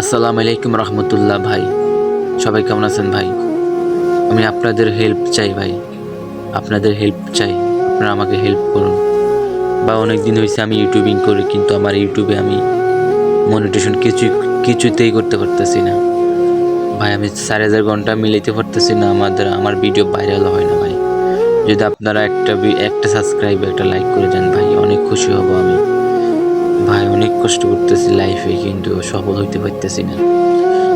আসসালামু আলাইকুম রহমতুল্লাহ ভাই, সবাই কেমন আছেন ভাই? আমি আপনাদের হেল্প চাই ভাই, আপনাদের হেল্প চাই। আপনারা আমাকে হেল্প করুন। বা অনেক দিন হয়েছে আমি ইউটিউবিং করি, কিন্তু আমার ইউটিউবে আমি মনিটেশন কিছুতেই করতে পারতেছি না ভাই। আমি 4,000 ঘন্টা মিলাইতে পারতেছি না, আমার ভিডিও ভাইরাল হয় না ভাই। যদি আপনারা একটা সাবস্ক্রাইব একটা লাইক করে দেন ভাই, অনেক খুশি হব আমি ভাই। অনেক কষ্ট করতেছি লাইফে, কিন্তু সফল হইতে পারতেছি না।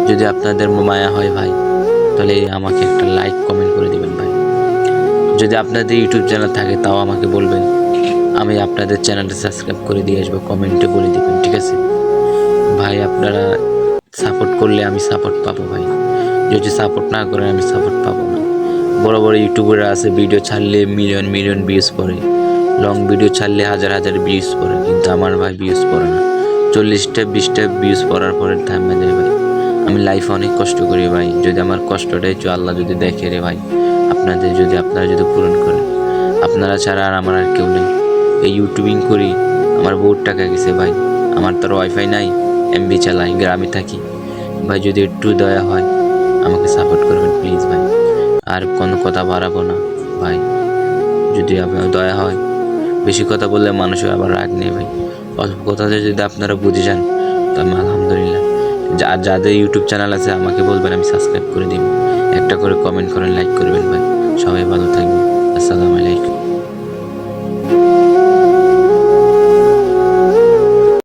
যদি আপনাদের মায়া হয় ভাই, তাহলে আমাকে একটা লাইক কমেন্ট করে দিবেন ভাই। যদি আপনাদের ইউটিউব চ্যানেল থাকে তাও আমাকে বলবেন, আমি আপনাদের চ্যানেলটা সাবস্ক্রাইব করে দিয়ে আসবো। কমেন্টে বলে দিবেন, ঠিক আছে ভাই? আপনারা সাপোর্ট করলে আমি সাপোর্ট পাবো ভাই। যদি সাপোর্ট না করেন আমি সাপোর্ট পাবো না। বড় বড় ইউটিউবাররা আছে, ভিডিও ছাড়লে মিলিয়ন মিলিয়ন ভিউজ পড়ে, লং ভিডিও ছাড়লে হাজার হাজার ভিউজ পড়ে, কিন্তু আমার ভাই ভিউজ পড়ে না। 40টা 20টা ভিউজ পড়ার পরে থামে যায় ভাই। আমি লাইফে অনেক কষ্ট করি ভাই, যদি আমার কষ্টটাই আল্লাহ যদি দেখে রে ভাই, আপনারা যদি পূরণ করেন। আপনারা ছাড়া আর আমার আর কেউ নেই। এই ইউটিউবিং করি, আমার বহুত টাকা গেছে ভাই। আমার তো ওয়াইফাই নাই, এমবি চালাই, গ্রামে থাকি ভাই। যদি একটু দয়া হয় আমাকে সাপোর্ট করবেন প্লিজ ভাই। আর কোনো কথা বাড়াবো না ভাই, যদি আপনার দয়া হয়। বেশি কথা বললে মানুষের আবার রাগ নেই ভাই। অল্প কথাতে যদি আপনারা বুঝে যান তো আমি আলহামদুলিল্লাহ। যাদের ইউটিউব চ্যানেল আছে আমাকে বলবেন, আমি সাবস্ক্রাইব করে দিব। একটা করে কমেন্ট করেন, লাইক করবেন ভাই। সবাই ভালো থাকবেন। আসসালামু আলাইকুম।